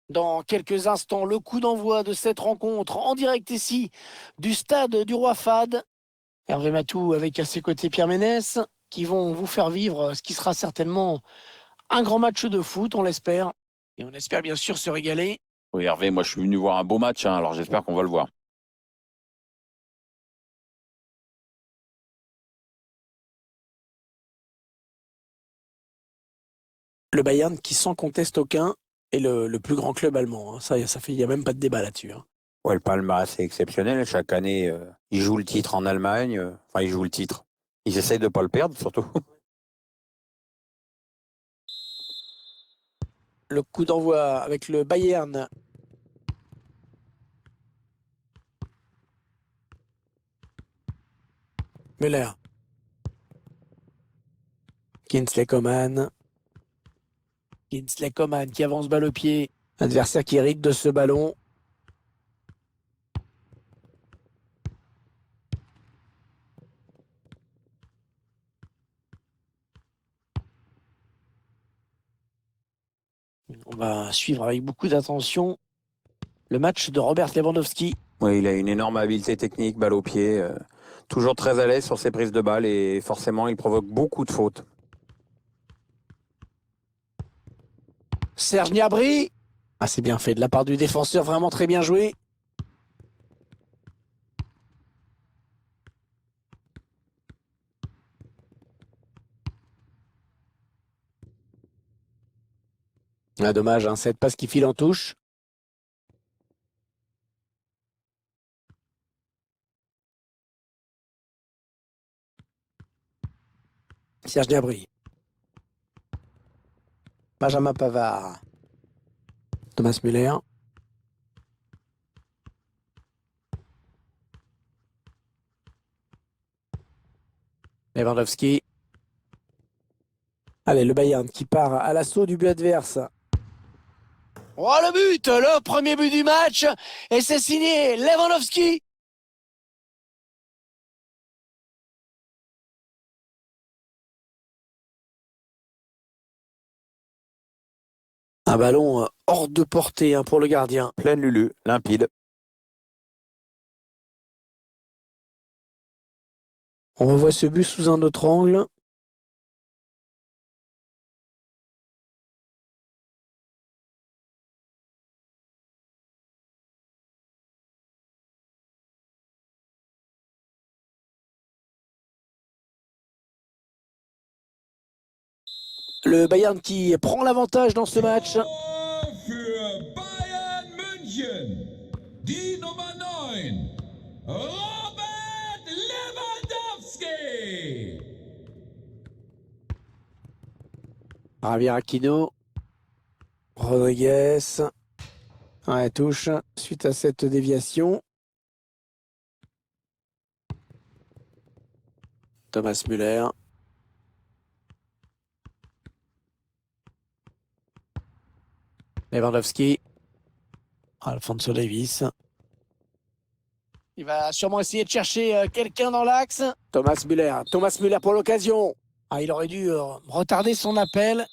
Dans quelques instants, le coup d'envoi de cette rencontre en direct ici du stade du Roi Fad. Hervé Matou avec à ses côtés Pierre Ménès qui vont vous faire vivre ce qui sera certainement un grand match de foot, on l'espère. Et on espère bien sûr se régaler. Oui, Hervé, moi je suis venu voir un beau match, hein, alors j'espère qu'on va le voir. Le Bayern qui sans conteste aucun est le plus grand club allemand, hein. Ça fait, il n'y a même pas de débat là-dessus, hein. Ouais, le palmarès est exceptionnel. Chaque année, ils jouent le titre en Allemagne. Enfin, ils jouent le titre. Ils essayent de ne pas le perdre, surtout. Le coup d'envoi avec le Bayern. Müller. Kingsley Coman. Kingsley Coman qui avance balle au pied. Adversaire qui hérite de ce ballon. On va suivre avec beaucoup d'attention le match de Robert Lewandowski. Oui, il a une énorme habileté technique, balle au pied. Toujours très à l'aise sur ses prises de balles et forcément, il provoque beaucoup de fautes. Serge Gnabry. Ah, c'est bien fait de la part du défenseur, vraiment très bien joué. Ah, dommage, hein, cette passe qui file en touche. Serge Gnabry. Benjamin Pavard. Thomas Müller. Lewandowski. Allez, le Bayern qui part à l'assaut du but adverse. Oh, le premier but du match, et c'est signé Lewandowski. Un ballon hors de portée, hein, pour le gardien. Pleine Lulu, limpide. On revoit ce but sous un autre angle. Le Bayern qui prend l'avantage dans ce match. Für Bayern München, die Nummer 9, Robert Lewandowski. Javier Aquino. Rodriguez. Ouais, touche suite à cette déviation. Thomas Müller. Lewandowski. Alphonso Davies. Il va sûrement essayer de chercher quelqu'un dans l'axe. Thomas Müller. Thomas Müller pour l'occasion. Ah, il aurait dû retarder son appel.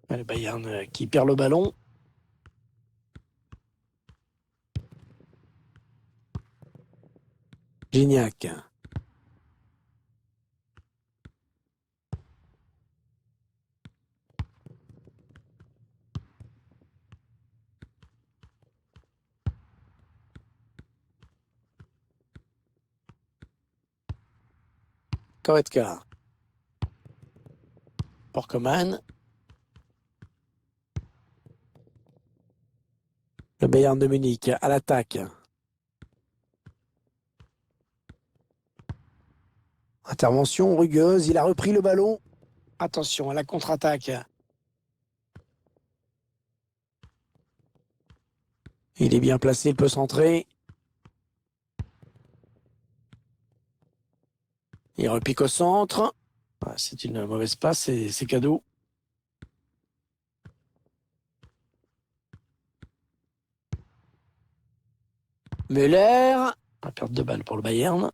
Le Bayern qui perd le ballon. Gignac. Goretzka. Porcoman. Le Bayern de Munich à l'attaque. Intervention rugueuse, il a repris le ballon. Attention à la contre-attaque. Il est bien placé, il peut centrer. Il repique au centre. Ah, c'est une mauvaise passe, c'est cadeau. Müller. La perte de balle pour le Bayern.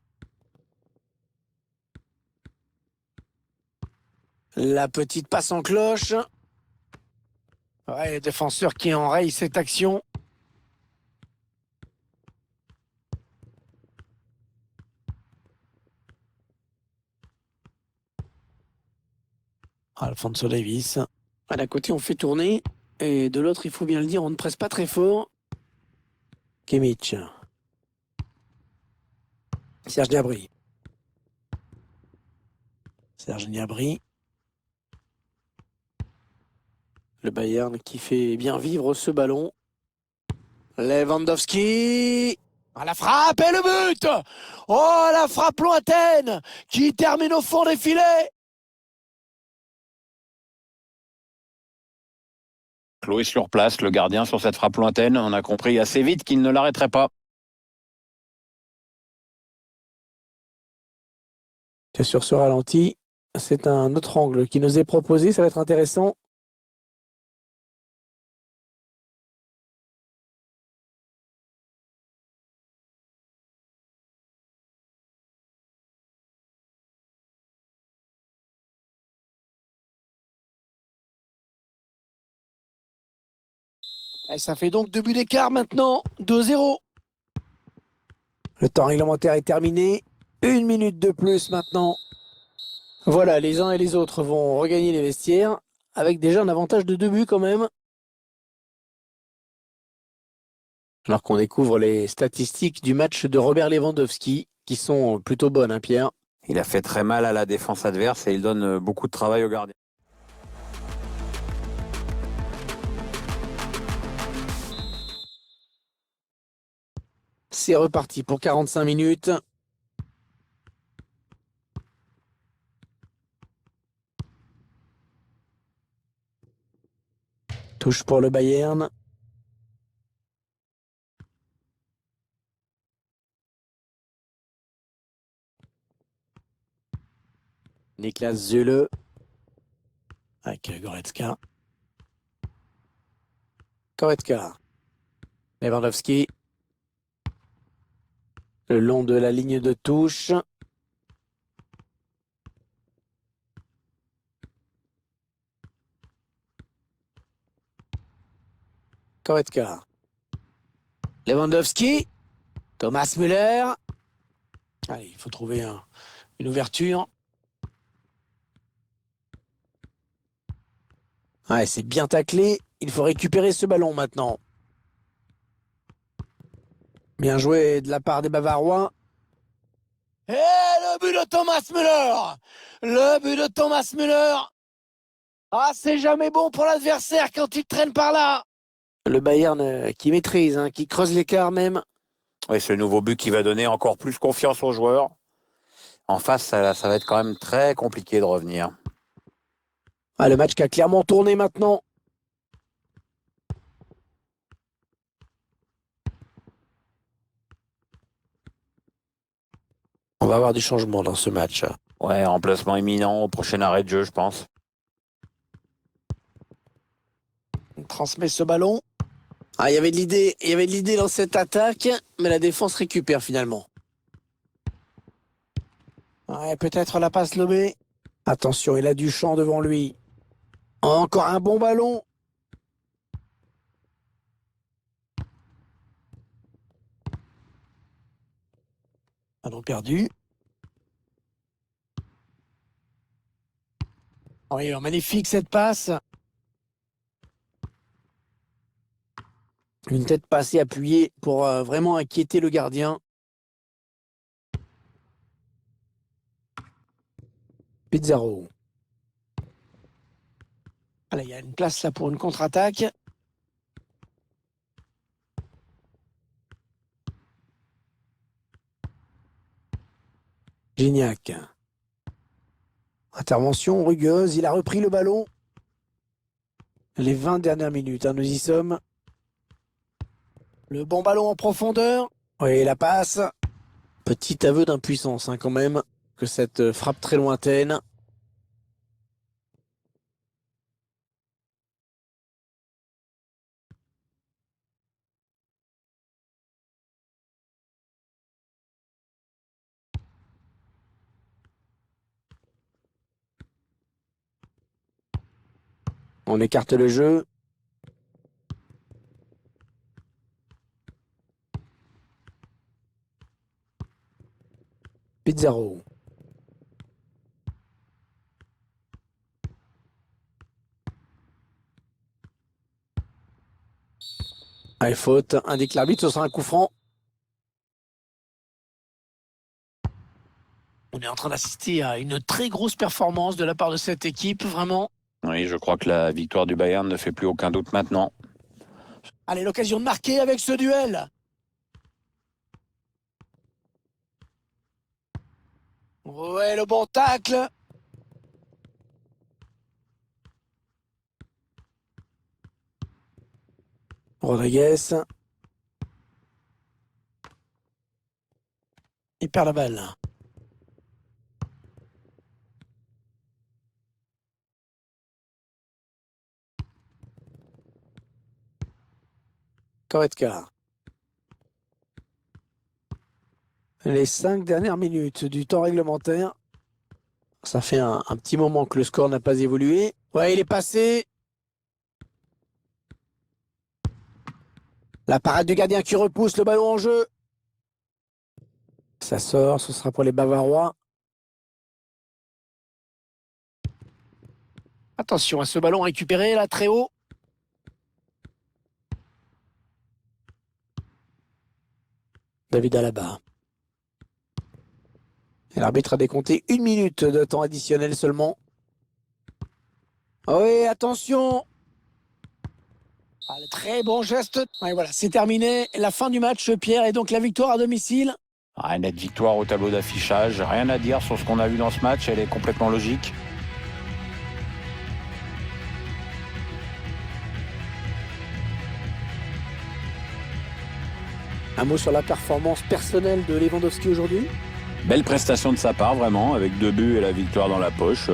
La petite passe en cloche. Ouais, le défenseur qui enraye cette action. Alphonso Davies. D'un côté, on fait tourner. Et de l'autre, il faut bien le dire, on ne presse pas très fort. Kimmich. Serge Gnabry. Serge Gnabry. Le Bayern qui fait bien vivre ce ballon. Lewandowski. Ah, la frappe et le but. Oh, la frappe lointaine qui termine au fond des filets. Chloé sur place, le gardien sur cette frappe lointaine. On a compris assez vite qu'il ne l'arrêterait pas. Sur ce ralenti, c'est un autre angle qui nous est proposé. Ça va être intéressant. Et ça fait donc 2 buts d'écart maintenant. 2-0. Le temps réglementaire est terminé. 1 minute de plus maintenant. Voilà, les uns et les autres vont regagner les vestiaires avec déjà un avantage de 2 buts quand même. Alors qu'on découvre les statistiques du match de Robert Lewandowski qui sont plutôt bonnes, hein, Pierre. Il a fait très mal à la défense adverse et il donne beaucoup de travail au gardien. C'est reparti pour 45 minutes. Touche pour le Bayern. Niklas Süle avec Goretzka. Goretzka. Lewandowski. Le long de la ligne de touche. Goretzka. Lewandowski. Thomas Müller. Allez, il faut trouver une ouverture. Ouais, c'est bien taclé. Il faut récupérer ce ballon maintenant. Bien joué de la part des Bavarois. Et le but de Thomas Müller. Le but de Thomas Müller. Ah, c'est jamais bon pour l'adversaire quand il traîne par là. Le Bayern qui maîtrise, hein, qui creuse l'écart même. Oui, ce nouveau but qui va donner encore plus confiance aux joueurs. En face, ça va être quand même très compliqué de revenir. Ah, le match qui a clairement tourné maintenant. On va avoir du changement dans ce match. Ouais, remplacement imminent au prochain arrêt de jeu, je pense. On transmet ce ballon. Ah, il y avait de l'idée dans cette attaque, mais la défense récupère finalement. Ouais, peut-être la passe lobée. Attention, il a du champ devant lui. Encore un bon ballon. Ballon perdu. Oui, magnifique cette passe. Une tête passée appuyée pour vraiment inquiéter le gardien. Pizarro. Allez, il y a une place là pour une contre-attaque. Gignac. Intervention rugueuse, il a repris le ballon. Les 20 dernières minutes, hein, nous y sommes. Le bon ballon en profondeur. Oui, la passe. Petit aveu d'impuissance, hein, quand même, que cette frappe très lointaine. On écarte le jeu. Pizarro. Allez, faute. Indique l'arbitre, ce sera un coup franc. On est en train d'assister à une très grosse performance de la part de cette équipe, vraiment. Oui, je crois que la victoire du Bayern ne fait plus aucun doute maintenant. Allez, l'occasion de marquer avec ce duel. Ouais, le bon tacle. Rodriguez. Il perd la balle. Goretzka. Les 5 dernières minutes du temps réglementaire. Ça fait un petit moment que le score n'a pas évolué. Ouais, il est passé. La parade du gardien qui repousse le ballon en jeu. Ça sort, ce sera pour les Bavarois. Attention à ce ballon récupéré là, très haut. David Alaba. Et l'arbitre a décompté 1 minute de temps additionnel seulement. Oui, attention. Ah, le très bon geste. Et voilà, c'est terminé. La fin du match, Pierre, et donc la victoire à domicile. Ah, nette victoire au tableau d'affichage. Rien à dire sur ce qu'on a vu dans ce match. Elle est complètement logique. Un mot sur la performance personnelle de Lewandowski aujourd'hui. Belle prestation de sa part, vraiment, avec 2 buts et la victoire dans la poche.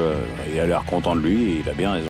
Il a l'air content de lui et il a bien raison.